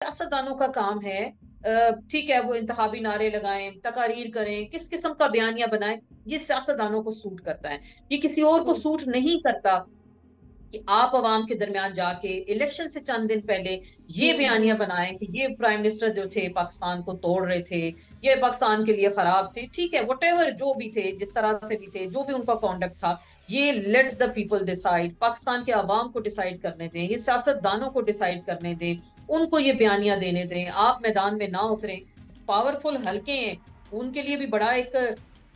सियासतदानों का काम है, ठीक है, वो इंतखाबी नारे लगाएं, तकारीर करें, किस किस्म का बयानिया बनाएं, ये सियासतदानों को सूट करता है। ये किसी और को हम्म। सूट नहीं करता कि आप अवाम के दरमियान जाके इलेक्शन से चंद दिन पहले ये बयानिया हम्म। बनाएं कि ये प्राइम मिनिस्टर जो थे पाकिस्तान को तोड़ रहे थे, ये पाकिस्तान के लिए खराब थे। ठीक है, वटेवर जो भी थे, जिस तरह से भी थे, जो भी उनका कॉन्डक्ट था, ये let the people decide, Pakistan के अवाम को डिसाइड करने दें, ये सियासतदानों को डिसाइड करने दें, उनको ये बयानिया देने दें। आप मैदान में ना उतरें। पावरफुल हल्के हैं, उनके लिए भी बड़ा एक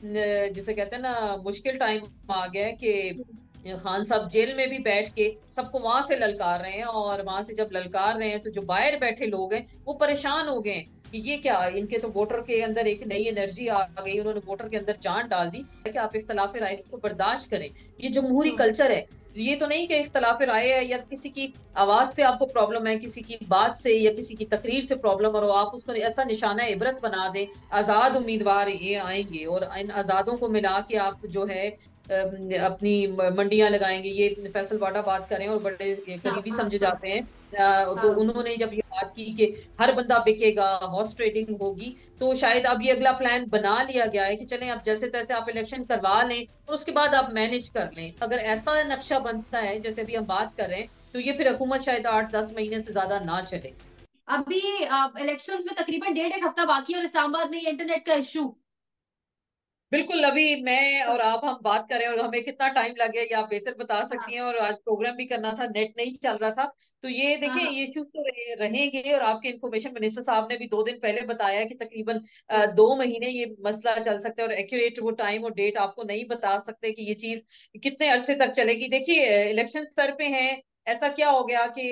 जिसे कहते हैं ना, मुश्किल टाइम आ गया है कि खान साहब जेल में भी बैठ के सबको वहां से ललकार रहे हैं, और वहां से जब ललकार रहे हैं तो जो बाहर बैठे लोग हैं वो परेशान हो गए हैं कि ये क्या, इनके तो वोटर के अंदर एक नई एनर्जी आ गई, उन्होंने वोटर के अंदर जान डाल दी कि आप इख्तलाफ राय को बर्दाश्त करें। ये जमहूरी हम्म। कल्चर है। ये तो नहीं कि इख्तलाफ राय है या किसी की आवाज से आपको प्रॉब्लम है, किसी की बात से या किसी की तकरीर से प्रॉब्लम, और आप उसको ऐसा निशाना इबरत बना दें। आजाद उम्मीदवार ये आएंगे और इन आजादों को मिला के आप जो है अपनी मंडियां लगाएंगे, ये फैसल वाडा बात करें और बड़े हाँ करीबी हाँ समझे हाँ जाते हैं। तो हाँ। उन्होंने जब ये बात की कि हर बंदा बिकेगा, हॉर्स ट्रेडिंग होगी, तो शायद अब ये अगला प्लान बना लिया गया है कि चलें अब जैसे तैसे आप इलेक्शन करवा लें और उसके बाद आप मैनेज कर लें। अगर ऐसा नक्शा बनता है जैसे अभी हम बात कर रहे हैं, तो ये फिर हुकूमत शायद 8-10 महीने से ज्यादा ना चले। अभी इलेक्शंस में तकरीबन डेढ़ एक हफ्ता बाकी है और इस्लामाबाद में ये इंटरनेट का इशू। बिल्कुल, अभी मैं और आप हम बात करें और हमें कितना टाइम लगे ये आप बेहतर बता सकती हाँ हैं, और आज प्रोग्राम भी करना था, नेट नहीं चल रहा था। तो ये हाँ देखें, हाँ। ये इश्यूज तो रहेंगे, और आपके इंफॉर्मेशन मिनिस्टर साहब ने भी 2 दिन पहले बताया कि तकरीबन हम्म। 2 महीने ये मसला चल सकता है, और एक्यूरेट वो टाइम और डेट आपको नहीं बता सकते कि ये चीज कितने अरसे तक चलेगी। देखिए, इलेक्शन सर पे है, ऐसा क्या हो गया कि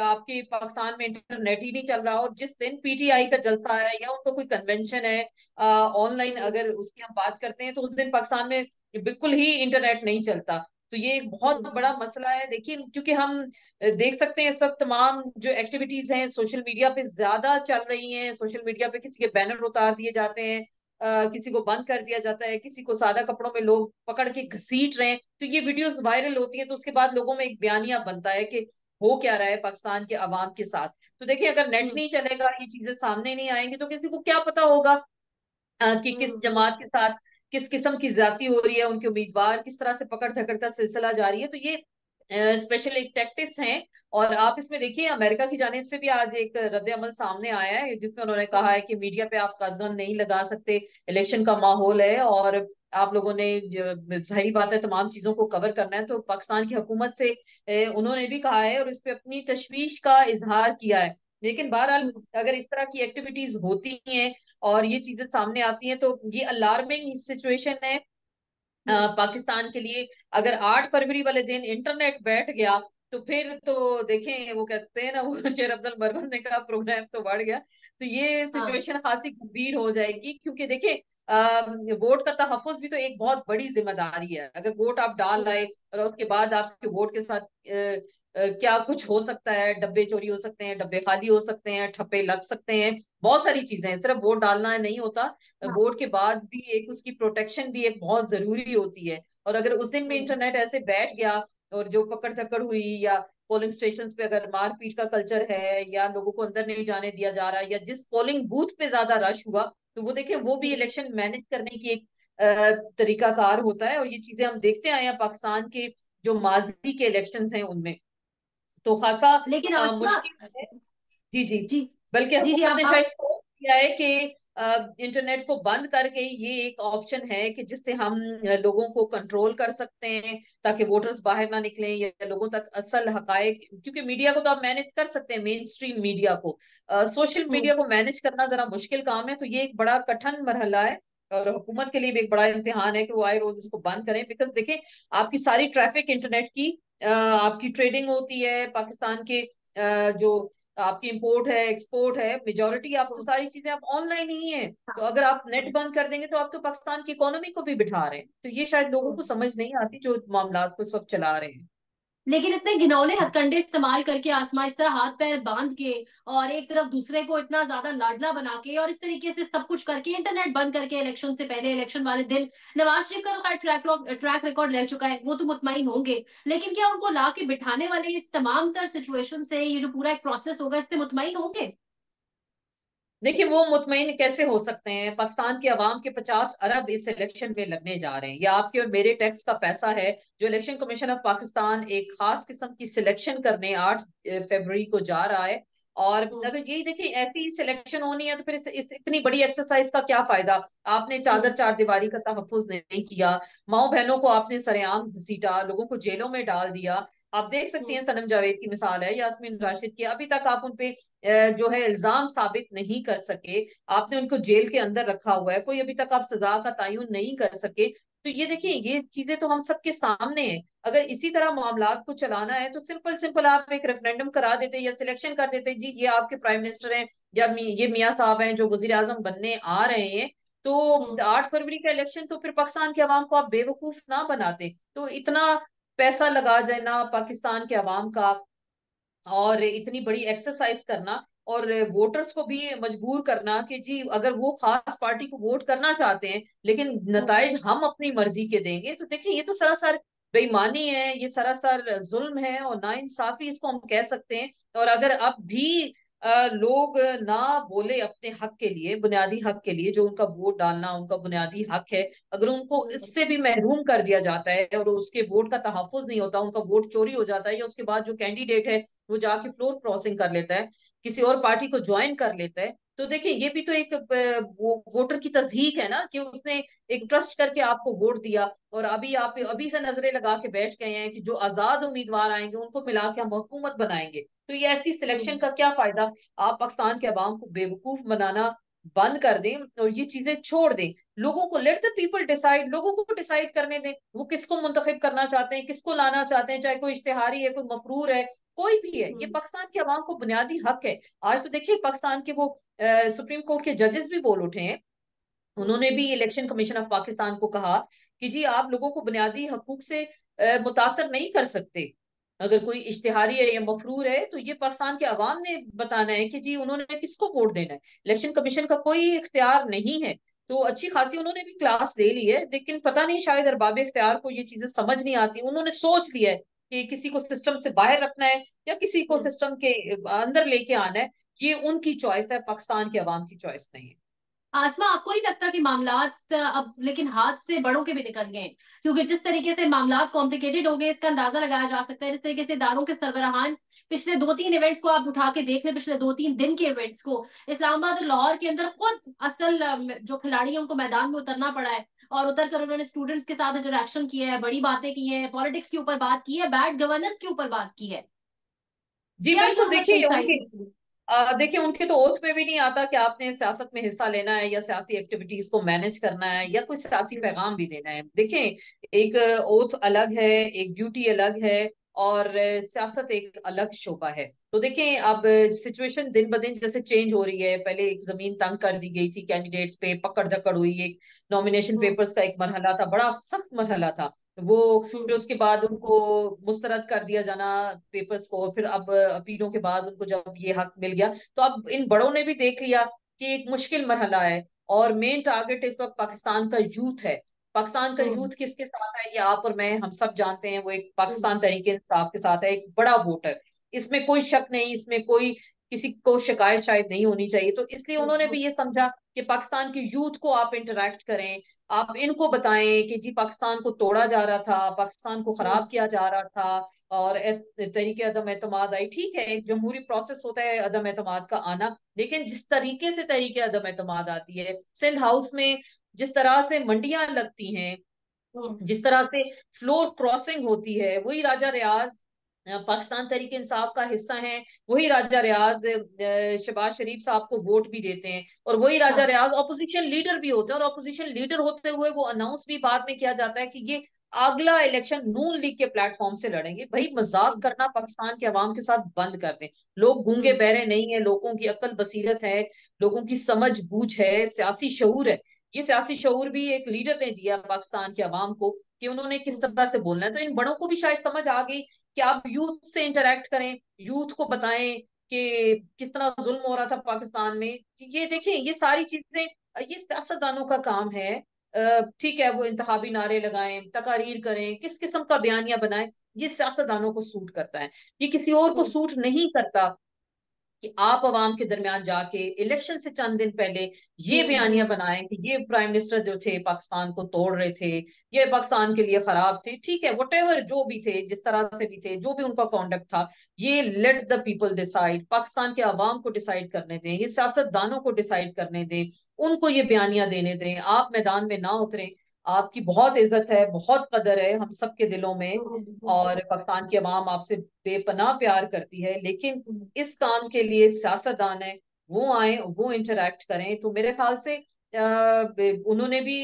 आपके पाकिस्तान में इंटरनेट ही नहीं चल रहा, और जिस दिन पीटीआई का जलसा है या उनको कोई कन्वेंशन है ऑनलाइन, हम्म। अगर उसकी हम बात करते हैं, तो उस दिन पाकिस्तान में बिल्कुल ही इंटरनेट नहीं चलता। तो ये एक बहुत बड़ा हम्म। मसला है। देखिए, क्योंकि हम देख सकते हैं इस वक्त तमाम जो एक्टिविटीज हैं सोशल मीडिया पे ज्यादा चल रही हैं। सोशल मीडिया पे किसी के बैनर उतार दिए जाते हैं, किसी को बंद कर दिया जाता है, किसी को सादा कपड़ों में लोग पकड़ के घसीट रहे हैं, तो ये वीडियोस वायरल होती है, तो उसके बाद लोगों में एक बयानिया बनता है कि हो क्या रहा है पाकिस्तान के अवाम के साथ। तो देखिए, अगर नेट हम्म। नहीं चलेगा, ये चीजें सामने नहीं आएंगी, तो किसी को क्या पता होगा कि किस हम्म। जमात के साथ किस किस्म की ज्यादती हो रही है, उनके उम्मीदवार किस तरह से पकड़ धकड़ का सिलसिला जारी है। तो ये स्पेशल एक टैक्टिस हैं। और आप इसमें देखिए, अमेरिका की जानिब से भी आज एक रद्द अमल सामने आया है, जिसमें उन्होंने कहा है कि मीडिया पे आप कदम नहीं लगा सकते, इलेक्शन का माहौल है, और आप लोगों ने सही बात है तमाम चीजों को कवर करना है। तो पाकिस्तान की हुकूमत से उन्होंने भी कहा है और इस पे अपनी तशवीश का इजहार किया है। लेकिन बहरहाल, हम्म। अगर इस तरह की एक्टिविटीज होती हैं और ये चीजें सामने आती हैं, तो ये अलार्मिंग सिचुएशन है हम्म। पाकिस्तान के लिए। अगर 8 फरवरी वाले दिन इंटरनेट बैठ गया, तो फिर तो देखें, वो कहते हैं ना, वो शेर अफजल मरहम ने कहा प्रोग्राम तो बढ़ गया। तो ये हाँ सिचुएशन खासी गंभीर हो जाएगी, क्योंकि देखिए, वोट का तहफ्फुज भी तो एक बहुत बड़ी जिम्मेदारी है। अगर वोट आप डाल आए और उसके बाद आपके वोट के साथ क्या कुछ हो सकता है, डब्बे चोरी हो सकते हैं, डब्बे खाली हो सकते हैं, ठप्पे लग सकते हैं, बहुत सारी चीजें हैं, सिर्फ वोट डालना नहीं होता। हाँ। वोट के बाद भी एक उसकी प्रोटेक्शन भी एक बहुत जरूरी होती है। और अगर उस दिन में हम्म। इंटरनेट ऐसे बैठ गया और जो पकड़ धकड़ हुई, या पोलिंग स्टेशन पे अगर मारपीट का कल्चर है, या लोगों को अंदर नहीं जाने दिया जा रहा, या जिस पोलिंग बूथ पे ज्यादा रश हुआ, तो वो देखें, वो भी हम्म। इलेक्शन मैनेज करने की एक तरीकाकार होता है। और ये चीजें हम देखते आए हैं पाकिस्तान के जो माजी के इलेक्शंस हैं उनमें, तो खासा लेकिन आसमा। मुश्किल है। जी जी। जी बल्कि जी जी। हुकूमत ने शायद आप। सोच किया है कि इंटरनेट को बंद करके ये एक ऑप्शन है कि जिससे हम लोगों को कंट्रोल कर सकते हैं, ताकि वोटर्स बाहर ना निकलें या लोगों तक असल हकायक, क्योंकि मीडिया को तो आप मैनेज कर सकते हैं, मेन स्ट्रीम मीडिया को, सोशल हम्म। मीडिया को मैनेज करना जरा मुश्किल काम है। तो ये एक बड़ा कठिन मरहला है, और हुकूमत के लिए भी एक बड़ा इम्तिहान है कि वो आए रोज इसको बंद करें। बिकॉज देखें, आपकी सारी ट्रैफिक इंटरनेट की, आपकी ट्रेडिंग होती है पाकिस्तान के, जो आपकी इंपोर्ट है, एक्सपोर्ट है, मेजोरिटी आप तो हम्म। सारी चीजें आप ऑनलाइन ही है। तो हाँ। अगर आप नेट हम्म। बंद कर देंगे, तो आप तो पाकिस्तान की इकोनॉमी को भी बिठा रहे हैं। तो ये शायद लोगों को हम्म। समझ नहीं आती जो मामला को इस वक्त चला रहे हैं। लेकिन इतने घिनौने हथकंडे इस्तेमाल करके आसमा इस तरह हाथ पैर बांध के और एक तरफ दूसरे को इतना ज्यादा लाडला बना के और इस तरीके से सब कुछ करके इंटरनेट बंद करके इलेक्शन से पहले इलेक्शन वाले दिन नवाज शरीफ का तो खैर ट्रैक रिकॉर्ड रह चुका है, वो तो मुतमईन होंगे। लेकिन क्या उनको ला के बिठाने वाले इस तमाम तर सिचुएशन से ये जो पूरा एक प्रोसेस होगा इससे मुतमईन होंगे? देखिए वो मुतमईन कैसे हो सकते हैं? पाकिस्तान की आवाम के 50 अरब इस इलेक्शन में लगने जा रहे हैं। ये आपके और मेरे टैक्स का पैसा है जो इलेक्शन कमीशन ऑफ पाकिस्तान एक खास किस्म की सिलेक्शन करने 8 फरवरी को जा रहा है। और हम्म। अगर यही देखिए ऐसी सिलेक्शन होनी है तो फिर इस इतनी बड़ी एक्सरसाइज का क्या फायदा? आपने चादर हम्म। चार दीवारी का तहफ्फुज नहीं किया, माओ बहनों को आपने सरेआम घसीटा, लोगों को जेलों में डाल दिया। आप देख सकती हम्म। हैं सनम जावेद की मिसाल है, यास्मीन राशिद की, अभी तक आप उन पे जो है इल्जाम साबित नहीं कर सके। आपने उनको जेल के अंदर रखा हुआ है, कोई अभी तक आप सजा का तयन नहीं कर सके। तो ये देखिए ये चीजें तो हम सबके सामने है। अगर इसी तरह मामलात को चलाना है तो सिंपल सिंपल आप एक रेफरेंडम करा देते या सिलेक्शन कर देते, जी ये आपके प्राइम मिनिस्टर हैं या ये मियाँ साहब हैं जो वजीर आजम बनने आ रहे हैं। तो हम्म। 8 फरवरी का इलेक्शन तो फिर पाकिस्तान के अवाम को आप बेवकूफ ना बनाते। तो इतना पैसा लगा देना पाकिस्तान के अवाम का और इतनी बड़ी एक्सरसाइज करना और वोटर्स को भी मजबूर करना कि जी अगर वो खास पार्टी को वोट करना चाहते हैं लेकिन हम्म। नताइज हम अपनी मर्जी के देंगे, तो देखिए ये तो सरासर बेईमानी है, ये सरासर जुल्म है और नाइंसाफी इसको हम कह सकते हैं। और अगर अब भी लोग ना बोले अपने हक के लिए, बुनियादी हक के लिए जो उनका वोट डालना उनका बुनियादी हक है, अगर उनको हम्म। इससे भी महरूम कर दिया जाता है और उसके वोट का तहफुज नहीं होता, उनका वोट चोरी हो जाता है या उसके बाद जो कैंडिडेट है वो जाके फ्लोर क्रॉसिंग कर लेता है, किसी और पार्टी को ज्वाइन कर लेता है, तो देखिए ये भी तो एक वोटर की तस्दीक है ना कि उसने एक ट्रस्ट करके आपको वोट दिया और अभी आप हम्म। अभी से नजरें लगा के बैठ गए हैं कि जो आजाद उम्मीदवार आएंगे उनको मिला के हम हुकूमत बनाएंगे। तो ये ऐसी सिलेक्शन हम्म। का क्या फायदा? आप पाकिस्तान के अवाम को बेवकूफ बनाना बंद कर दें और ये चीजें छोड़ दें। लोगों को लेट द पीपल डिसाइड, लोगों को डिसाइड करने दें वो किसको मुंतखब करना चाहते हैं, किसको लाना चाहते हैं, चाहे कोई इश्तेहारी है, कोई मफरूर है, कोई भी है। ये हम्म। पाकिस्तान के अवाम को बुनियादी हक है। आज तो देखिए पाकिस्तान के वो सुप्रीम कोर्ट के जजेस भी बोल उठे हैं, हम्म। उन्होंने भी इलेक्शन कमीशन ऑफ पाकिस्तान को कहा कि जी आप लोगों को बुनियादी हकूक से मुतासर नहीं कर सकते। अगर कोई इश्तिहारी है या मफरूर है तो ये पाकिस्तान के अवाम ने बताना है कि जी उन्होंने किसको वोट देना है, इलेक्शन कमीशन का कोई इख्तियार नहीं है। तो अच्छी खासी उन्होंने भी क्लास ले ली है, लेकिन पता नहीं शायद अरबाब इख्तियार को ये चीजें समझ नहीं आती। उन्होंने सोच लिया है कि किसी को सिस्टम से बाहर रखना है या किसी को हम्म। सिस्टम के अंदर लेके आना है। ये उनकी चॉइस है, पाकिस्तान के अवाम की चॉइस नहीं है। आसमा, आपको नहीं लगता कि मामलात अब लेकिन हाथ से बड़ों के भी निकल गए हैं? क्योंकि जिस तरीके से मामलात कॉम्प्लिकेटेड हो गए, इसका अंदाजा लगाया जा सकता है। जिस तरीके से इदारों के सरबराहान पिछले 2-3 इवेंट्स को आप उठा के देख लें, पिछले 2-3 दिन के इवेंट्स को, इस्लामाबाद और लाहौर के अंदर खुद असल जो खिलाड़ी हैं उनको मैदान में उतरना पड़ा है, और उतर कर उन्होंने स्टूडेंट्स के साथ इंटरेक्शन किया है, बड़ी बातें की हैं, पॉलिटिक्स के ऊपर बात की है, बैड गवर्नेंस के ऊपर बात की है। जी क्या बिल्कुल, जरूरत थी देखिए सारी उनकी चीज़ों की? देखिए उनके तो ओथ में भी नहीं आता कि आपने सियासत में हिस्सा लेना है या सियासी एक्टिविटीज को मैनेज करना है या कोई सियासी हम्म। पैगाम भी देना है। देखें एक ओथ अलग है, एक ड्यूटी अलग है और सियासत एक अलग शोबा है। तो देखें अब सिचुएशन दिन ब दिन जैसे चेंज हो रही है, पहले एक जमीन तंग कर दी गई थी, कैंडिडेट्स पे पकड़ धकड़ हुई, एक नॉमिनेशन हम्म। पेपर्स का एक मरहला था, बड़ा सख्त मरहला था वो। फिर हम्म। उसके बाद उनको मुस्तरद कर दिया जाना पेपर्स को, फिर अब अपीलों के बाद उनको जब ये हक मिल गया तो अब इन बड़ों ने भी देख लिया कि एक मुश्किल मरहला है और मेन टारगेट इस वक्त पाकिस्तान का यूथ है। पाकिस्तान का हम्म। यूथ किसके साथ है ये आप और मैं हम सब जानते हैं, वो एक हम्म। पाकिस्तान तरीके इंसाफ के साथ है, एक बड़ा वोटर। इसमें कोई शक नहीं, इसमें कोई किसी को शिकायत शायद नहीं होनी चाहिए। तो इसलिए उन्होंने हम्म। भी ये समझा कि पाकिस्तान के यूथ को आप इंटरेक्ट करें, आप इनको बताएं कि जी पाकिस्तान को तोड़ा जा रहा था, पाकिस्तान को हम्म। खराब किया जा रहा था और तरीके अदम एतमाद आई। ठीक है एक जमहूरी प्रोसेस होता है अदम एतमाद का आना, लेकिन जिस तरीके से तरीके अदम एतमाद आती है सिंध हाउस में, जिस तरह से मंडियां लगती हैं, हम्म। जिस तरह से फ्लोर क्रॉसिंग होती है, वही राजा रियाज पाकिस्तान तरीके इंसाफ का हिस्सा हैं, वही राजा रियाज शहबाज शरीफ साहब को वोट भी देते हैं और वही राजा हाँ। रियाज ऑपोजिशन लीडर भी होते हैं और ऑपोजिशन लीडर होते हुए वो अनाउंस भी बाद में किया जाता है कि ये अगला इलेक्शन नून लीग के प्लेटफॉर्म से लड़ेंगे। भाई मजाक हम्म। करना पाकिस्तान के अवाम के साथ बंद कर दें। लोग गूंगे हम्म। बहरे नहीं है, लोगों की अक्ल बसीरत है, लोगों की समझ बूझ है, सियासी शऊर है। ये सियासी शऊर भी एक लीडर ने दिया पाकिस्तान के अवाम को कि उन्होंने किस हम्म। तरह से बोलना है। तो इन बड़ों को भी शायद समझ आ गई कि आप यूथ से इंटरेक्ट करें, यूथ को बताएं कि किस तरह जुल्म हो रहा था पाकिस्तान में। ये देखें ये सारी चीजें ये सियासतदानों का काम है। ठीक है वो इंतखाबी नारे लगाएं, तकारीर करें, किस किस्म का बयानिया बनाएं, ये सियासतदानों को सूट करता है, ये किसी और को हम्म। सूट नहीं करता। कि आप अवाम के दरमियान जाके इलेक्शन से चंद दिन पहले ये बयानियां हम्म। बनाएं कि ये प्राइम मिनिस्टर जो थे पाकिस्तान को तोड़ रहे थे, ये पाकिस्तान के लिए खराब थे। ठीक है, वटेवर जो भी थे, जिस तरह से भी थे, जो भी उनका कॉन्डक्ट था, ये let the people decide, Pakistan के अवाम को डिसाइड करने दें, ये सियासतदानों को डिसाइड करने दें, उनको ये बयानियां देने दें। आप मैदान में ना उतरें। आपकी बहुत इज्जत है, बहुत कदर है हम सबके दिलों में, और पाकिस्तान की अवाम आपसे बेपनाह प्यार करती है, लेकिन इस काम के लिए सियासतदान है, वो आए, वो इंटरेक्ट करें। तो मेरे ख्याल से उन्होंने भी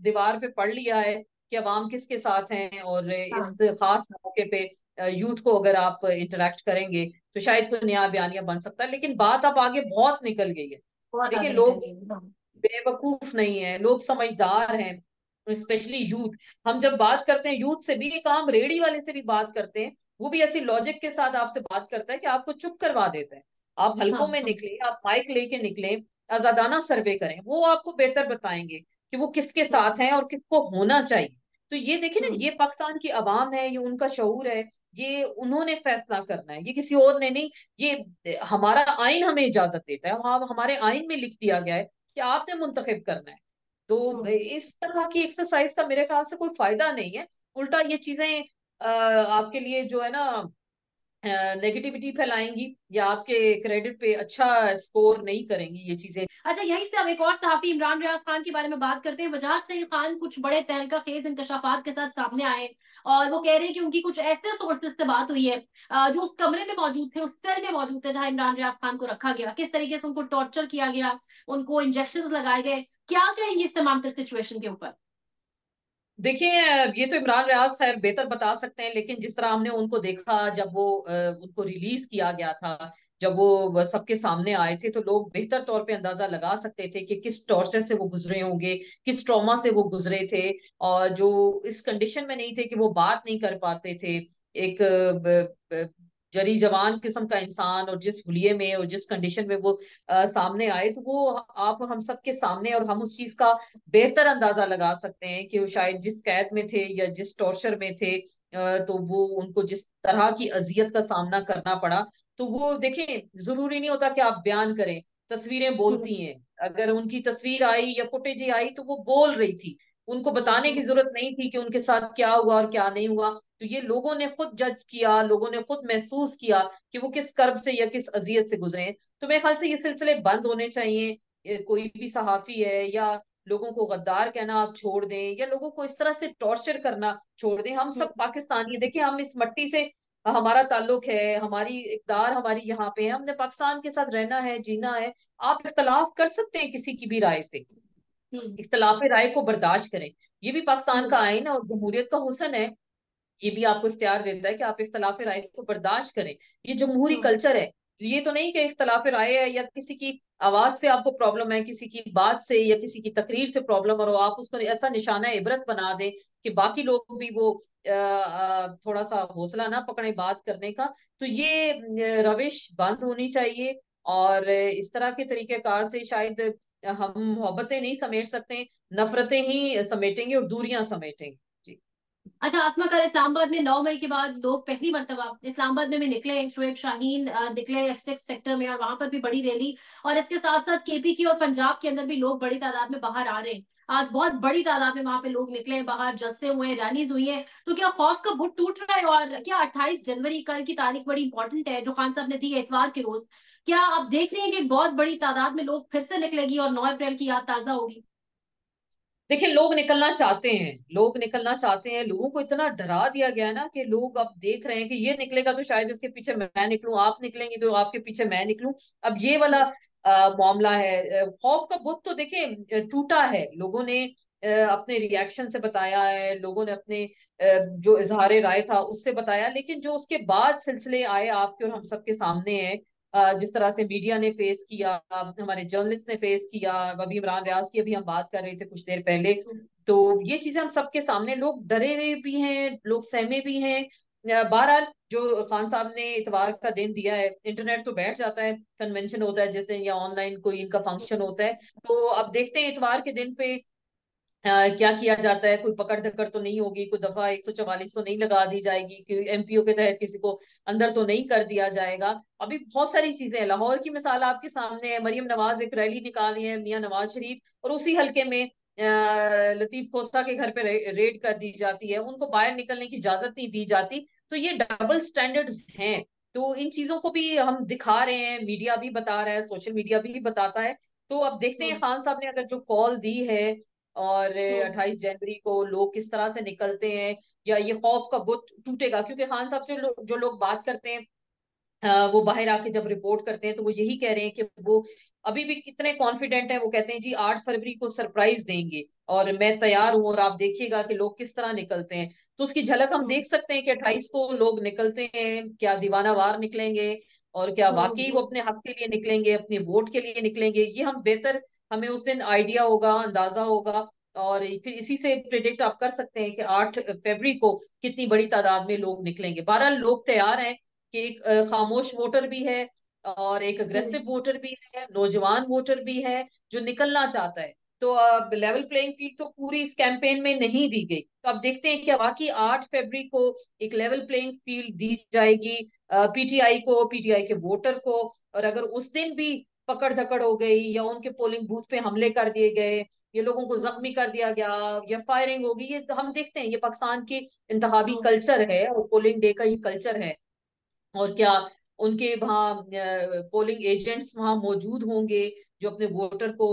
दीवार पे पढ़ लिया है कि अवाम किसके साथ हैं, और इस हाँ, खास मौके पे यूथ को अगर आप इंटरेक्ट करेंगे तो शायद कोई नया बयानिया बन सकता है। लेकिन बात अब आगे बहुत निकल गई है। बहुत देखिए, आगे निकल लोग गई। हाँ। बेवकूफ नहीं है, लोग समझदार हैं, स्पेशली यूथ। हम जब बात करते हैं यूथ से भी, एक आम रेडी वाले से भी बात करते हैं, वो भी ऐसी लॉजिक के साथ आपसे बात करता है कि आपको चुप करवा देता है। आप हाँ। हलकों में हाँ। निकले, आप माइक लेके निकले, आजादाना सर्वे करें, वो आपको बेहतर बताएंगे कि वो किसके साथ हम्म। हैं और किसको होना चाहिए। तो ये देखिए ना, हम्म। ये पाकिस्तान की आवाम है, ये उनका शऊर है, ये उन्होंने फैसला करना है, ये किसी और ने नहीं। ये हमारा आइन हमें इजाजत देता है, हमारे आइन में लिख दिया गया है कि आपने मुंतखब करना है। तो हम्म। इस तरह की एक्सरसाइज का मेरे ख्याल से कोई फायदा नहीं है। उल्टा ये चीजें आपके लिए जो है ना, नेगेटिविटी फैलाएंगी, या आपके क्रेडिट पे अच्छा स्कोर नहीं करेंगी ये चीजें। अच्छा, यहीं से अब एक और सहाफी इमरान रियाज खान के बारे में बात करते हैं। वजाहत सईद खान कुछ बड़े तहलका खेज इंकशाफात के साथ सामने आए, और वो कह रहे हैं कि उनकी कुछ ऐसे सोर्सेज से बात हुई है जो उस कमरे में मौजूद थे, उस सेल में मौजूद थे जहां इमरान रियाज खान को रखा गया, किस तरीके से उनको टॉर्चर किया गया, उनको इंजेक्शन लगाए गए। क्या कहेंगे इस तमाम सिचुएशन के ऊपर? देखिए, ये तो इमरान रियाज खैर बेहतर बता सकते हैं, लेकिन जिस तरह हमने उनको देखा जब वो उनको रिलीज किया गया था, जब वो सबके सामने आए थे, तो लोग बेहतर तौर पे अंदाजा लगा सकते थे कि किस टॉर्चर से वो गुजरे होंगे, किस ट्रॉमा से वो गुजरे थे, और जो इस कंडीशन में नहीं थे कि वो बात नहीं कर पाते थे। एक जरी जवान किस्म का इंसान, और जिस हुलिये में और जिस कंडीशन में वो सामने आए, तो वो आप हम सबके सामने, और हम उस चीज का बेहतर अंदाजा लगा सकते हैं कि वो शायद जिस कैद में थे या जिस टॉर्चर में थे, तो वो उनको जिस तरह की अजियत का सामना करना पड़ा। तो वो देखें, जरूरी नहीं होता कि आप बयान करें, तस्वीरें बोलती हम्म। हैं। अगर उनकी तस्वीर आई या फुटेज ही आई तो वो बोल रही थी, उनको बताने की हम्म। जरूरत नहीं थी कि उनके साथ क्या हुआ और क्या नहीं हुआ। तो ये लोगों ने खुद जज किया, लोगों ने खुद महसूस किया कि वो किस कर्ब से या किस अजियत से गुजरे हैं। तो मेरे ख्याल से ये सिलसिले बंद होने चाहिए। कोई भी सहाफी है, या लोगों को गद्दार कहना आप छोड़ दें, या लोगों को इस तरह से टॉर्चर करना छोड़ दें। हम सब हम्म। पाकिस्तानी हैं। देखिए, हम इस मट्टी से हमारा ताल्लुक है, हमारी इक़्तिदार हमारी यहाँ पे है, हमने पाकिस्तान के साथ रहना है, जीना है। आप इख्तलाफ कर सकते हैं किसी की भी राय से, हम्म। इख्तलाफ राय को बर्दाश्त करें। ये भी पाकिस्तान का हम्म। आईन है और जमहूरियत का हुस्न है। ये भी आपको इख्तियार देता है कि आप इख्तलाफ राय को बर्दाश्त करें। ये जमहूरी हम्म। कल्चर है। ये तो नहीं कि इख्तलाफ राय है या किसी की आवाज से आपको प्रॉब्लम है, किसी की बात से या किसी की तकरीर से प्रॉब्लम, और आप उसको ऐसा निशाना इबरत बना दें कि बाकी लोग भी वो थोड़ा सा हौसला ना पकड़े बात करने का। तो ये रविश बंद होनी चाहिए। और इस तरह के तरीकेकार से शायद हम मोहब्बतें नहीं समेट सकते, नफरतें ही समेटेंगे और दूरियां समेटेंगे। जी। अच्छा आसमा, कल इस्लामाबाद में 9 मई के बाद लोग पहली मर्तबा इस्लामाबाद में भी निकले। शुएब शाहीन निकले F6 सेक्टर में, और वहां पर भी बड़ी रैली। और इसके साथ साथ KP की और पंजाब के अंदर भी लोग बड़ी तादाद में बाहर आ रहे हैं। आज बहुत बड़ी तादाद में वहां पे लोग निकले हैं बाहर, जलसे हुए हैं, रैलीज हुई है। तो क्या खौफ का बुट टूट रहा है? और क्या 28 जनवरी, कल की तारीख बड़ी इंपॉर्टेंट है जो खान साहब ने दी है इतवार के रोज, क्या आप देख रहे हैं कि बहुत बड़ी तादाद में लोग फिर से निकलेगी और 9 अप्रैल की याद ताजा होगी? देखिए, लोग निकलना चाहते हैं, लोग निकलना चाहते हैं। लोगों को इतना डरा दिया गया है ना कि लोग अब देख रहे हैं कि ये निकलेगा तो शायद इसके पीछे मैं निकलूं, आप निकलेंगी तो आपके पीछे मैं निकलूं। अब ये वाला मामला है। खौफ का बुत तो देखिए टूटा है। लोगों ने अपने रिएक्शन से बताया है, लोगों ने अपने जो इजहार राय था उससे बताया, लेकिन जो उसके बाद सिलसिले आए आपके और हम सबके सामने है, जिस तरह से मीडिया ने फेस किया, हमारे जर्नलिस्ट ने फेस किया, अभी इमरान रियाज की अभी हम बात कर रहे थे कुछ देर पहले। तो ये चीजें हम सबके सामने, लोग डरे हुए भी हैं, लोग सहमे भी हैं। बहरहाल, जो खान साहब ने इतवार का दिन दिया है, इंटरनेट तो बैठ जाता है, कन्वेंशन होता है जिस दिन या ऑनलाइन कोई इनका फंक्शन होता है, तो अब देखते हैं इतवार के दिन पे क्या किया जाता है, कोई पकड़ धकड़ तो नहीं होगी, कोई दफा 144 तो नहीं लगा दी जाएगी कि एमपीओ के तहत किसी को अंदर तो नहीं कर दिया जाएगा। अभी बहुत सारी चीजें हैं। लाहौर की मिसाल आपके सामने है, मरियम नवाज एक रैली निकाली है मियां नवाज शरीफ, और उसी हल्के में लतीफ खोसा के घर पे रेड कर दी जाती है, उनको बाहर निकलने की इजाजत नहीं दी जाती। तो ये डबल स्टैंडर्ड्स हैं। तो इन चीजों को भी हम दिखा रहे हैं, मीडिया भी बता रहा है, सोशल मीडिया भी बताता है। तो अब देखते हैं हम्म। खान साहब ने अगर जो कॉल दी है, और हम्म। 28 जनवरी को लोग किस तरह से निकलते हैं, या ये खौफ का बुत टूटेगा। क्योंकि खान साहब से जो लोग बात करते हैं, वो बाहर आके जब रिपोर्ट करते हैं तो वो यही कह रहे हैं कि वो अभी भी कितने कॉन्फिडेंट हैं। वो कहते हैं जी 8 फरवरी को सरप्राइज देंगे और मैं तैयार हूं, और आप देखिएगा कि लोग किस तरह निकलते हैं। तो उसकी झलक हम हम्म। देख सकते हैं कि 28 को लोग निकलते हैं, क्या दीवाना वार निकलेंगे, और क्या वाकई वो हम्म। अपने हक के लिए निकलेंगे, अपने वोट के लिए निकलेंगे। ये हम बेहतर, हमें उस दिन आइडिया होगा, अंदाजा होगा, और फिर इसी से प्रिडिक्ट आप कर सकते हैं कि 8 फरवरी को कितनी बड़ी तादाद में लोग निकलेंगे। 12 लोग तैयार हैं कि एक खामोश वोटर भी है, और एक हम्म। अग्रेसिव वोटर भी है, नौजवान वोटर भी है जो निकलना चाहता है। तो अब लेवल प्लेइंग फील्ड तो पूरी इस कैंपेन में नहीं दी गई। तो अब देखते हैं कि बाकी 8 फरवरी को एक लेवल प्लेइंग फील्ड दी जाएगी पीटीआई को, पीटीआई के वोटर को। और अगर उस दिन भी पकड़ धकड़ हो गई, या उनके पोलिंग बूथ पे हमले कर दिए गए, ये लोगों को हम्म। जख्मी कर दिया गया, या फायरिंग होगी, ये हम देखते हैं, ये पाकिस्तान की इंतहाबी हम्म। कल्चर है, और पोलिंग डे का ये कल्चर है। और क्या उनके वहाँ पोलिंग एजेंट्स वहाँ मौजूद होंगे जो अपने वोटर को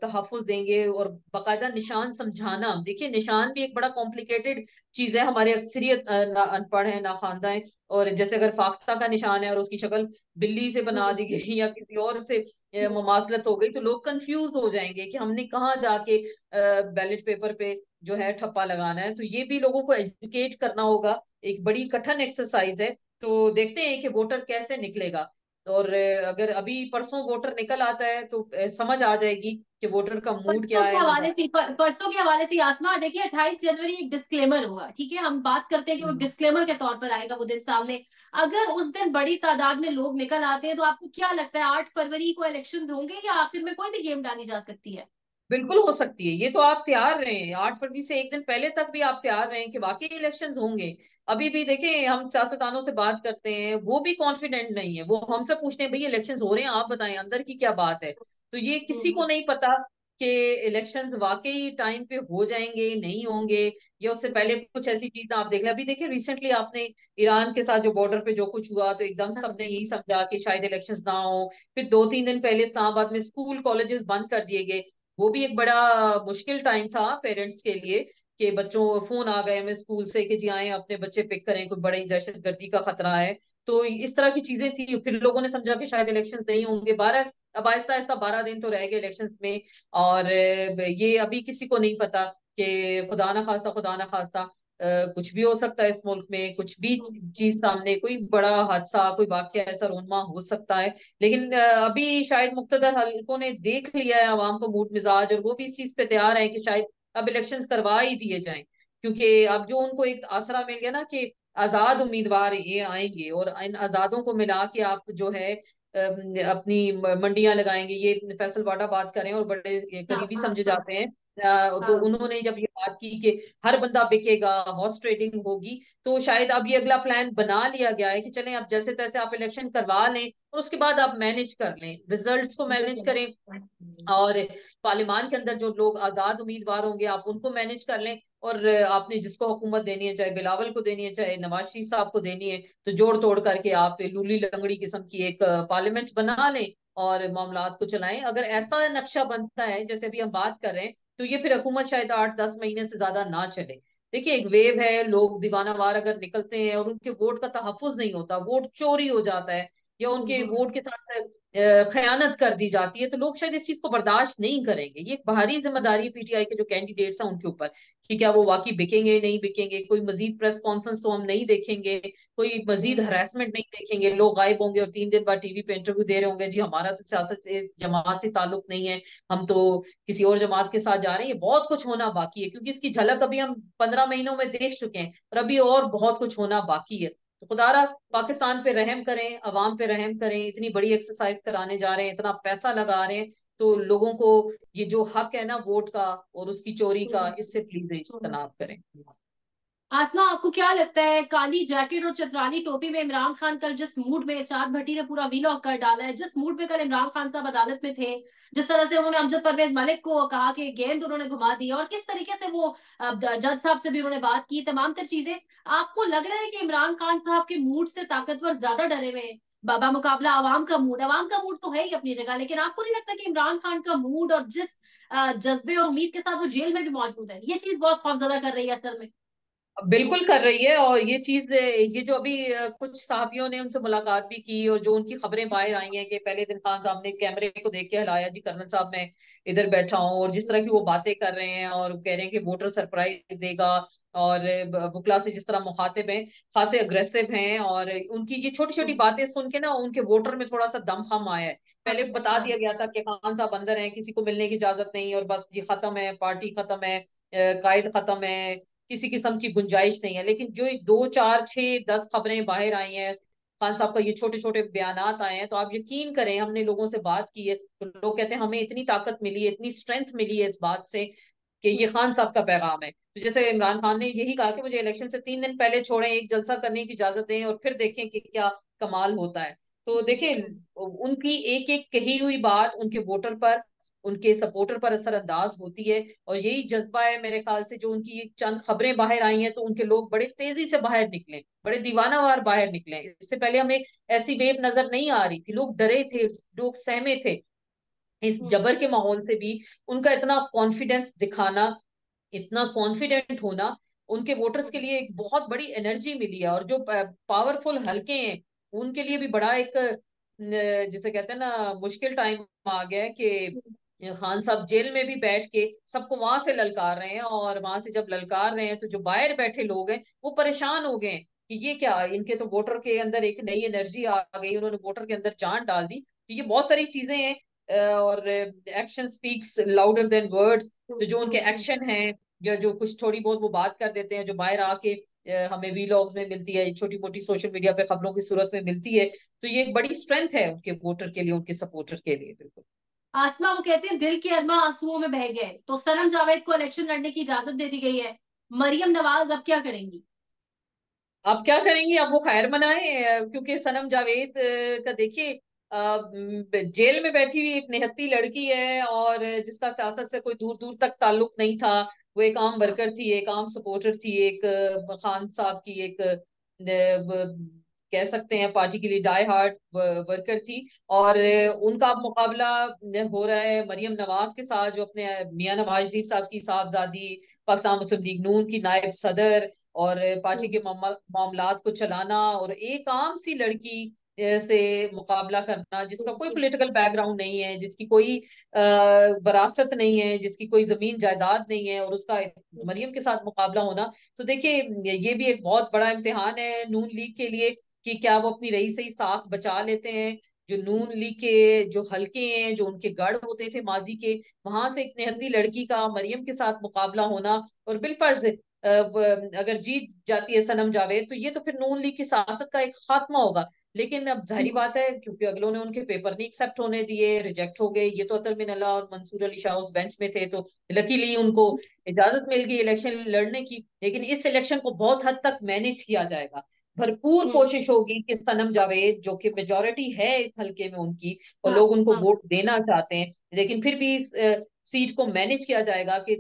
तहफुज देंगे, और बाकायदा निशान समझाना। देखिए निशान भी एक बड़ा कॉम्प्लिकेटेड चीज है, हमारे अक्सरियत ना अनपढ़ है ना खानदा है। और जैसे अगर फाख्ता का निशान है और उसकी शक्ल बिल्ली से बना हम्म। दी गई या किसी और से ममासलत हो गई, तो लोग कंफ्यूज हो जाएंगे कि हमने कहाँ जाके बैलेट पेपर पे जो है ठप्पा लगाना है। तो ये भी लोगों को एजुकेट करना होगा, एक बड़ी कठिन एक्सरसाइज है। तो देखते हैं कि वोटर कैसे निकलेगा। और अगर अभी परसों वोटर निकल आता है तो समझ आ जाएगी कि वोटर का मूड परसों क्या के है, हवाले मिजाज। से परसों के हवाले से आसमा देखिए, 28 जनवरी एक डिस्क्लेमर होगा, ठीक है, हम बात करते हैं कि वो हम्म। डिस्क्लेमर के तौर पर आएगा वो दिन सामने। अगर उस दिन बड़ी तादाद में लोग निकल आते हैं तो आपको क्या लगता है 8 फरवरी को इलेक्शंस होंगे या आखिर में कोई भी गेम डाली जा सकती है? बिल्कुल हो सकती है। ये तो आप तैयार रहें, 8 फरवरी से एक दिन पहले तक भी आप तैयार रहें कि वाकई इलेक्शंस होंगे। अभी भी देखें, हम सियासतदानों से बात करते हैं, वो भी कॉन्फिडेंट नहीं है। वो हमसे पूछते हैं भाई इलेक्शंस हो रहे हैं, आप बताएं अंदर की क्या बात है। तो ये किसी को हम्म। नहीं पता कि इलेक्शंस वाकई टाइम पे हो जाएंगे नहीं होंगे, या उससे पहले हम्म। कुछ ऐसी चीजें आप देख लें। अभी देखिए रिसेंटली आपने ईरान के साथ जो बॉर्डर पे जो कुछ हुआ, तो एकदम सबने यही समझा कि शायद इलेक्शंस ना हो। फिर 2-3 दिन पहले इस्लामाबाद में स्कूल कॉलेजेस बंद कर दिए गए। वो भी एक बड़ा मुश्किल टाइम था पेरेंट्स के लिए, कि बच्चों फोन आ गए हमें स्कूल से कि जी आए अपने बच्चे पिक करें, कोई बड़ी दहशतगर्दी का खतरा है। तो इस तरह की चीजें थी। फिर लोगों ने समझा कि शायद इलेक्शन नहीं होंगे 12, अब आहिस्ता आहिस्ता 12 दिन तो रह गए इलेक्शंस में। और ये अभी किसी को नहीं पता कि खुदा ना खास्ता कुछ भी हो सकता है इस मुल्क में, कुछ भी चीज सामने, कोई बड़ा हादसा, कोई वाकया ऐसा रोनमा हो सकता है। लेकिन अभी शायद मुक्तदर हलकों ने देख लिया है आवाम को मूड मिजाज, और वो भी इस चीज पे तैयार है कि शायद अब इलेक्शंस करवा ही दिए जाएं। क्योंकि अब जो उनको एक आसरा मिल गया ना कि आजाद उम्मीदवार ये आएंगे, और इन आजादों को मिला के आप जो है अपनी मंडियां लगाएंगे। ये फैसल वाडा बात करें और बड़े हाँ। करीबी हाँ। समझे हाँ। जाते हैं। तो हाँ। उन्होंने जब ये बात की कि हर बंदा बिकेगा, हॉर्स ट्रेडिंग होगी, तो शायद अब ये अगला प्लान बना लिया गया है कि चलें अब जैसे तैसे आप इलेक्शन करवा लें, और उसके बाद आप मैनेज कर लें, रिजल्ट्स को मैनेज बिल्कुल। करें। और पार्लियामान के अंदर जो लोग आजाद उम्मीदवार होंगे आप उनको मैनेज कर लें। और आपने जिसको हुकूमत देनी है, चाहे बिलावल को देनी है, चाहे नवाज शरीफ साहब को देनी है, तो जोड़ तोड़ करके आप लूली लंगड़ी किस्म की एक पार्लियामेंट बना लें, और मामलात को चलाएं। अगर ऐसा नक्शा बनता है जैसे अभी हम बात कर रहे हैं, तो ये फिर हुकूमत शायद 8-10 महीने से ज्यादा ना चले। देखिए एक वेव है, लोग दीवाना वार अगर निकलते हैं और उनके वोट का तहफुज नहीं होता, वोट चोरी हो जाता है, या उनके वोट के साथ खयानत कर दी जाती है, तो लोग शायद इस चीज को बर्दाश्त नहीं करेंगे। ये एक बाहरी जिम्मेदारी है पीटीआई के जो कैंडिडेट्स हैं उनके ऊपर, कि क्या वो वाकई बिकेंगे नहीं बिकेंगे। कोई मजीद प्रेस कॉन्फ्रेंस तो हम नहीं देखेंगे, कोई मजीद हरासमेंट नहीं देखेंगे, लोग गायब होंगे और 3 दिन बाद टीवी पे इंटरव्यू दे रहे होंगे जी हमारा तो सियासत से जमात से ताल्लुक नहीं है, हम तो किसी और जमात के साथ जा रहे हैं। ये बहुत कुछ होना बाकी है, क्योंकि इसकी झलक अभी हम 15 महीनों में देख चुके हैं, और अभी और बहुत कुछ होना बाकी है। तो खुदारा पाकिस्तान पे रहम करें, अवाम पे रहम करें, इतनी बड़ी एक्सरसाइज कराने जा रहे हैं, इतना पैसा लगा रहे हैं, तो लोगों को ये जो हक है ना वोट का और उसकी चोरी का, हम्म। इससे प्लीज हम्म। इज्तनाब करें। आसमा, आपको क्या लगता है, काली जैकेट और चतरानी टोपी में इमरान खान कल जिस मूड में, इरशाद भट्टी ने पूरा वीलॉग कर डाला है, जिस मूड में कल इमरान खान साहब अदालत में थे, जिस तरह से उन्होंने अमजद परवेज मलिक को कहा कि गेंद उन्होंने घुमा दी, और किस तरीके से वो जज साहब से भी उन्होंने बात की, तमाम तर चीजें, आपको लग रहा है कि इमरान खान साहब के मूड से ताकतवर ज्यादा डरे हुए हैं बाबा मुकाबला आवाम का मूड तो है ही अपनी जगह, लेकिन आपको नहीं लगता कि इमरान खान का मूड और जिस जज्बे और उम्मीद के साथ वो जेल में भी मौजूद है, ये चीज बहुत खौफजदा कर रही है असल में? बिल्कुल कर रही है। और ये चीज, ये जो अभी कुछ साहबियों ने उनसे मुलाकात भी की और जो उनकी खबरें बाहर आई हैं कि पहले दिन खान साहब ने कैमरे को देख के हिलाया, जी कर्नल साहब मैं इधर बैठा हूँ, और जिस तरह की वो बातें कर रहे हैं और कह रहे हैं कि वोटर सरप्राइज देगा, और बुकला से जिस तरह मुखातिब हैं, खासे अग्रेसिव हैं, और उनकी ये छोटी छोटी बातें सुन के ना उनके वोटर में थोड़ा सा दम खम आया है। पहले बता दिया गया था कि खान साहब अंदर हैं, किसी को मिलने की इजाजत नहीं, और बस ये खत्म है, पार्टी खत्म है, कायद खत्म है, किसी किस्म की गुंजाइश नहीं है। लेकिन जो 2 4 6 10 खबरें बाहर आई हैं, खान साहब का ये छोटे छोटे बयानात आए हैं, तो आप यकीन करें, हमने लोगों से बात की है तो लोग कहते हैं हमें इतनी ताकत मिली है, इतनी स्ट्रेंथ मिली है इस बात से कि ये खान साहब का पैगाम है। तो जैसे इमरान खान ने यही कहा कि मुझे इलेक्शन से 3 दिन पहले छोड़ें, एक जलसा करने की इजाजत दें और फिर देखें कि क्या कमाल होता है। तो देखें, उनकी एक एक कही हुई बात उनके वोटर पर, उनके सपोर्टर पर असरअंदाज होती है। और यही जज्बा है मेरे ख्याल से, जो उनकी ये चंद खबरें बाहर आई हैं तो उनके लोग बड़े तेजी से बाहर निकले, बड़े दीवानावार बाहर निकले। इससे पहले हमें ऐसी वेव नजर नहीं आ रही थी, लोग डरे थे, लोग सहमे थे इस जबर के माहौल से भी। उनका इतना कॉन्फिडेंस दिखाना, इतना कॉन्फिडेंट होना, उनके वोटर्स के लिए एक बहुत बड़ी एनर्जी मिली है। और जो पावरफुल हलके हैं उनके लिए भी बड़ा एक जिसे कहते हैं ना मुश्किल टाइम आ गया है कि खान साहब जेल में भी बैठ के सबको वहां से ललकार रहे हैं, और वहां से जब ललकार रहे हैं तो जो बाहर बैठे लोग हैं वो परेशान हो गए हैं कि ये क्या, इनके तो वोटर के अंदर एक नई एनर्जी आ गई, उन्होंने वोटर के अंदर जान डाल दी। तो ये बहुत सारी चीजें हैं। और action speaks louder than words. तो जो उनके एक्शन हैं, या जो कुछ थोड़ी बहुत वो बात कर देते हैं जो बाहर आके हमें वीलॉग्स में मिलती है, छोटी मोटी सोशल मीडिया पे खबरों की सूरत में मिलती है, तो ये एक बड़ी स्ट्रेंथ है उनके वोटर के लिए, उनके सपोर्टर के लिए। बिल्कुल। आसमा, वो कहते हैं दिल के अरमा आंसुओं में बह गए, तो सनम जावेद को इलेक्शन लड़ने की इजाजत दे दी गई है, मरियम नवाज अब क्या करेंगी? आप क्या करेंगे? अब वो खैर मनाए, क्योंकि सनम जावेद का देखिए, जेल में बैठी हुई एक निहत्ती लड़की है, और जिसका सियासत से कोई दूर दूर तक ताल्लुक नहीं था। वो एक आम वर्कर थी, एक आम सपोर्टर थी, एक खान साहब की एक कह सकते हैं पार्टी के लिए डाई हार्ट वर्कर थी। और उनका अब मुकाबला हो रहा है मरियम नवाज के साथ, जो अपने मियां नवाज शरीफ साहब की साहबजादी, पाकिस्तान मुस्लिम लीग नून की नायब सदर, और पार्टी के मामलात को चलाना, और एक आम सी लड़की से मुकाबला करना, जिसका कोई पॉलिटिकल बैकग्राउंड नहीं है, जिसकी कोई वरासत नहीं है, जिसकी कोई जमीन जायदाद नहीं है, और उसका मरियम के साथ मुकाबला होना। तो देखिए, ये भी एक बहुत बड़ा इम्तिहान है नून लीग के लिए कि क्या वो अपनी रही सही साख बचा लेते हैं। जो नून लीग के जो हलके हैं, जो उनके गढ़ होते थे माजी के, वहां से एक निहत्ती लड़की का मरियम के साथ मुकाबला होना, और बिलफर्ज अगर जीत जाती है सनम जावेद, तो ये तो फिर नून लीग की सियासत का एक खात्मा होगा। लेकिन अब जाहिर बात है, क्योंकि अगलों ने उनके पेपर नहीं एक्सेप्ट होने दिए, रिजेक्ट हो गए, ये तो अतर मिनल्ला और मंसूर अली शाह उस बेंच में थे, तो लकीली उनको इजाजत मिल गई इलेक्शन लड़ने की। लेकिन इस इलेक्शन को बहुत हद तक मैनेज किया जाएगा। भरपूर कोशिश होगी कि सनम जावेद, जो कि मेजोरिटी है इस हलके में उनकी, और हाँ लोग उनको हाँ। वोट देना चाहते हैं, लेकिन फिर भी इस सीट को मैनेज किया जाएगा कि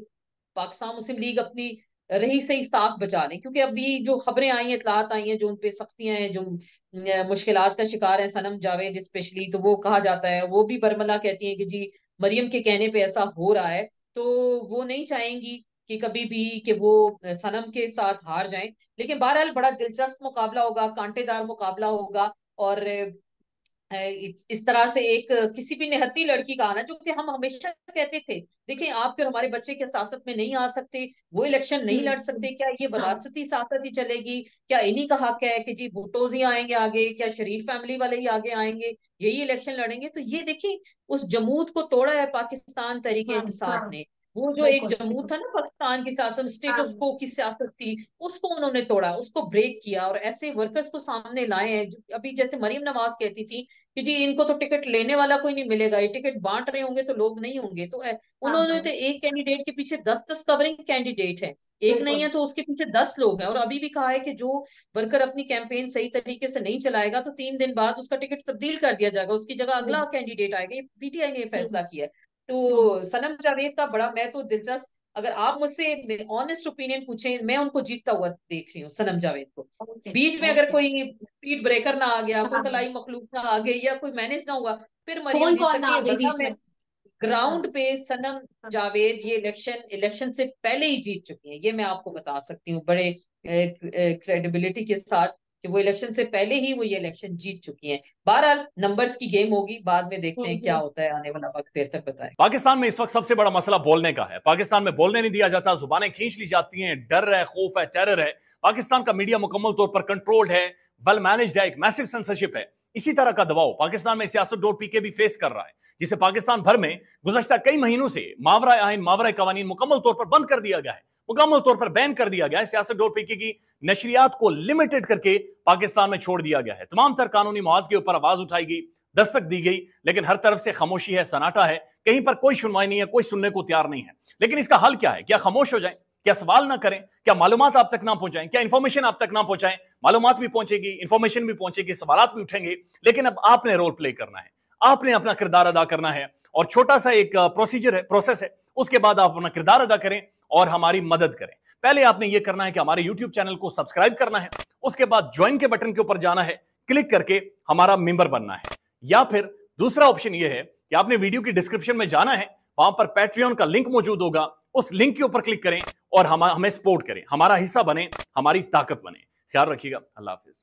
पाकिस्तान मुस्लिम लीग अपनी रही सही साख बचा लें। क्योंकि अभी जो खबरें आई हैं, इतलात आई हैं, जो उनपे सख्तियां हैं, जो मुश्किलात का शिकार है सनम जावेद स्पेशली, तो वो कहा जाता है, वो भी बरमला कहती हैं कि जी मरियम के कहने पे ऐसा हो रहा है। तो वो नहीं चाहेंगी कि कभी भी कि वो सनम के साथ हार जाएं। लेकिन बहरहाल बड़ा दिलचस्प मुकाबला होगा, कांटेदार मुकाबला होगा। और इस तरह से एक किसी भी निहत्ती लड़की का आना, जो कि हम हमेशा कहते थे, देखिए आपके और हमारे बच्चे के सियासत में नहीं आ सकते, वो इलेक्शन नहीं लड़ सकते, क्या ये हाँ। वरासती सियासत ही चलेगी? क्या इन्हीं का हक है कि जी भुट्टोज ही आएंगे आगे, क्या शरीफ फैमिली वाले ही आगे आएंगे, यही इलेक्शन लड़ेंगे? तो ये देखिए, उस जमूत को तोड़ा है पाकिस्तान तहरीक हाँ इंसाफ हाँ। ने। वो जो एक बिल्कुल जमूत बिल्कुल। था ना पाकिस्तान की सियासत, हाँ स्टेटस को की सियासत थी, उसको उन्होंने तोड़ा, उसको ब्रेक किया और ऐसे वर्कर्स को सामने लाए हैं। अभी जैसे मरीम नवाज कहती थी कि जी इनको तो टिकट लेने वाला कोई नहीं मिलेगा, ये टिकट बांट रहे होंगे तो लोग नहीं होंगे, तो हाँ उन्होंने हाँ। तो एक कैंडिडेट के पीछे 10-10 कवरिंग कैंडिडेट है, एक नहीं बिल्कुल है तो उसके पीछे 10 लोग हैं। और अभी भी कहा है कि जो वर्कर अपनी कैंपेन सही तरीके से नहीं चलाएगा तो 3 दिन बाद उसका टिकट तब्दील कर दिया जाएगा, उसकी जगह अगला कैंडिडेट आएगा। ये पीटीआई ने ये हम्म फैसला किया है। हम्म। तो सनम जावेद का बड़ा, मैं तो दिलचस्प, अगर आप मुझसे ऑनेस्ट ओपिनियन पूछें, मैं उनको जीतता हुआ देख रही हूँ, सनम जावेद को। ओके बीच में अगर ओके। कोई स्पीड ब्रेकर ना आ गया, कोई हाँ हाँ। कलाई मखलूक ना आ गई, या कोई मैनेज ना हुआ, फिर मरियम फोन जीत कॉल ना सकती आ है, गई वरना बीच मैं में। हाँ ग्राउंड पे सनम हाँ। जावेद ये इलेक्शन इलेक्शन से पहले ही जीत चुकी हैं, ये मैं आपको बता सकती हूँ बड़े क्रेडिबिलिटी के साथ, कि वो इलेक्शन से पहले ही वो ये इलेक्शन जीत चुकी हैं। बहरहाल नंबर्स की गेम होगी, बाद में देखते हैं क्या हम्म। होता है, आने वाला वक्त बेहतर बताए। पाकिस्तान में इस वक्त सबसे बड़ा मसला बोलने का है। पाकिस्तान में बोलने नहीं दिया जाता, जुबानें खींच ली जाती हैं, डर है, खौफ है, टेरर है। पाकिस्तान का मीडिया मुकम्मल तौर पर कंट्रोल्ड है, वेल मैनेज्ड है, एक मैसिव सेंसरशिप है। इसी तरह का दबाव पाकिस्तान में siyaset.pk भी फेस कर रहा है, जिसे पाकिस्तान भर में गुज़श्ता कई महीनों से मावरा आइन, मावरा कवानीन मुकम्मल तौर पर बंद कर दिया गया है, मुकम्मल तौर पर बैन कर दिया गया है। siyaset.pk की नशरियात को लिमिटेड करके पाकिस्तान में छोड़ दिया गया है। तमाम तर कानूनी मुआवजे के ऊपर आवाज उठाई गई, दस्तक दी गई, लेकिन हर तरफ से खामोशी है, सन्नाटा है, कहीं पर कोई सुनवाई नहीं है, कोई सुनने को तैयार नहीं है। लेकिन इसका हल क्या है? क्या खामोश हो जाएं? क्या सवाल ना करें? क्या मालूमात आप तक ना पहुंचाएं? क्या इंफॉर्मेशन आप तक ना पहुंचाएं? मालूमात भी पहुंचेगी, इंफॉर्मेशन भी पहुंचेगी, सवालात भी उठेंगे, लेकिन अब आपने रोल प्ले करना है, आपने अपना किरदार अदा करना है। और छोटा सा एक प्रोसीजर है, प्रोसेस है, उसके बाद आप अपना किरदार अदा करें और हमारी मदद करें। पहले आपने यह करना है कि हमारे यूट्यूब चैनल को सब्सक्राइब करना है, उसके बाद ज्वाइन के बटन के ऊपर जाना है, क्लिक करके हमारा मेंबर बनना है। या फिर दूसरा ऑप्शन यह है कि आपने वीडियो की डिस्क्रिप्शन में जाना है, वहां पर पैट्रियन का लिंक मौजूद होगा, उस लिंक के ऊपर क्लिक करें और हमें सपोर्ट करें, हमारा हिस्सा बने, हमारी ताकत बने। ख्याल रखिएगा। अल्लाह हाफिज।